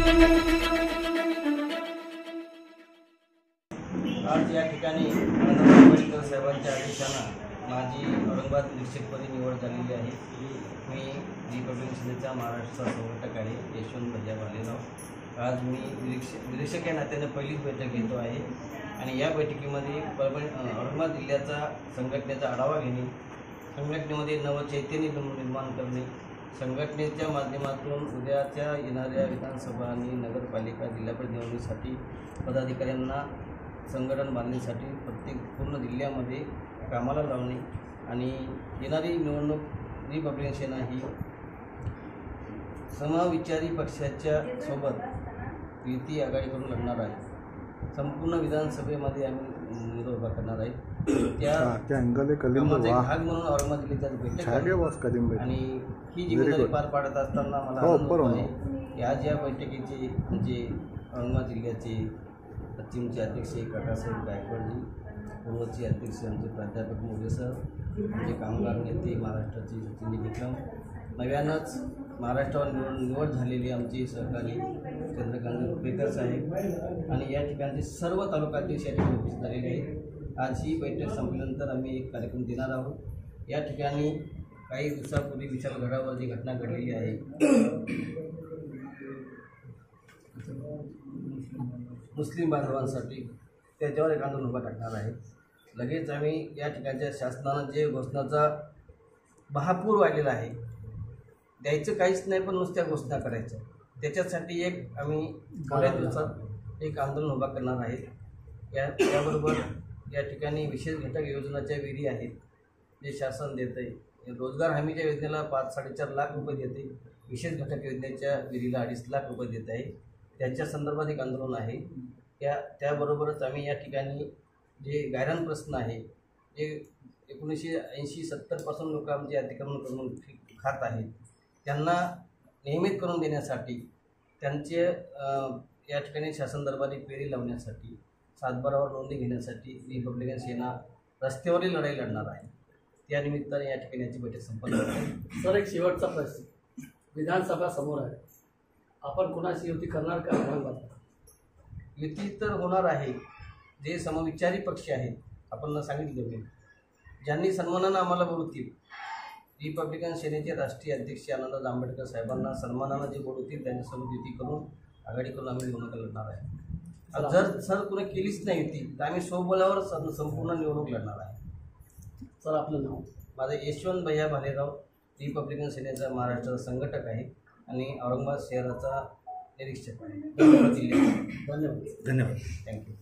आज या ठिकाणी आंबेडकर साहेबांच्या आदेशानं माझी औरंगाबाद निरीक्षकपदी निवड झालेली आहे। मी रिपब्लिकन सेनेचा महाराष्ट्राचा संघटक आहे यशवंत भैया भालेराव। आज मी निरीक्षक या नात्याने पहिलीच बैठक घेतो आहे आणि या बैठकीमध्ये औरंगाबाद जिल्ह्याचा संघटनेचा आढावा घेणे, संघटनेमध्ये नवचैतन्य निर्माण करणे, संघटनेच्या माध्यमातून उद्याच्या येणाऱ्या विधानसभा आणि नगरपालिका जिल्हा परिषद निवडणुकीसाठी पदाधिकाऱ्यांना संघटन बांधण्यासाठी प्रत्येक पूर्ण जिल्ह्यामध्ये कामाला लावणे आणि येणारी निवडणूक रिपब्लिकन सेना ही समविचारी पक्षाच्या सोबत युती आघाडी करून लढणार आहे। संपूर्ण विधानसभेमध्ये आम्ही निरोप उभा करणार आहे। त्या भाग म्हणून औरंगाबाद जिल्ह्यात बैठक आणि ही जिम्मेदारी पार पाडत असताना मला आनंद होतो आहे। आज या बैठकीचे म्हणजे औरंगाबाद जिल्ह्याचे पश्चिमचे अध्यक्ष काकासाहेब गायकवाडजी, पूर्वचे अध्यक्ष आमचे प्राध्यापक मोरे सर, आमचे कामगार नेते महाराष्ट्राचे सचिन विक्रम, नव्यानंच महाराष्ट्रावर निवड झालेली आमची सहकारी चंद्रकांत रुपेकर साहेब आणि या ठिकाणचे सर्व तालुकाध्यक्ष या ठिकाणी उपस्थित झालेले आहेत। आज ही बैठक संपल्यानंतर आम्ही एक कार्यक्रम देणार आहोत। या ठिकाणी काही दिवसापूर्वी विशालगडावर जी घटना घडलेली आहे, मुस्लिम बांधवांसाठी त्याच्यावर एक आंदोलन उभा टाकणार आहे। लगेच आम्ही या ठिकाणच्या शासनानं जे घोषणाचा महापूर वाढलेला आहे, द्यायचं काहीच नाही पण नुसत्या घोषणा करायच्या, त्याच्यासाठी एक आम्ही थोड्या दिवसात एक आंदोलन उभा करणार आहे। त्याबरोबर या ठिकाणी विशेष घटक योजनाच्या विधी आहेत जे शासन देतं आहे। रोजगार हमीच्या योजनेला 5-4.5 लाख रुपये देते, विशेष घटक योजनेच्या विधीला 2.5 लाख रुपये देत आहे। त्याच्या संदर्भात एक आंदोलन आहे। त्याबरोबरच आम्ही या ठिकाणी जे गायरान प्रश्न आहे, जे 1980-70% लोक आमचे अतिक्रमण करून खात आहेत, त्यांना नियमित करून देण्यासाठी, त्यांचे या ठिकाणी शासन दरबारी फेरी लावण्यासाठी, 7/12वर नोंदी घेण्यासाठी रिपब्लिकन सेना रस्त्यावरील लढाई लढणार आहे। त्यानिमित्ताने या ठिकाणी याची बैठक संपन्न होते। सर, एक शेवटचा प्रश्न, विधानसभा समोर आहे, आपण कोणाशी युती करणार का? युती तर होणार आहे। जे समविचारी पक्ष आहेत, आपण सांगितलं मी, ज्यांनी सन्मानानं आम्हाला बोलवतील, रिपब्लिकन सेनेचे राष्ट्रीय अध्यक्ष आनंद आंबेडकर साहेबांना सन्मानानं जे बोलवतील त्यांच्यासोबत युती करून आघाडी करून आम्ही निवडणूक लढणार आहे। जर सर कुणी केलीच नाही युती तर आम्ही स्वबळावर संपूर्ण निवडणूक लढणार आहे। सर, आपलं नाव? माझं यशवंत भैया भालेराव, रिपब्लिकन सेनेचा महाराष्ट्राचा संघटक आहे आणि औरंगाबाद शहराचा निरीक्षक आहे। धन्यवाद. धन्यवाद, थँक्यू।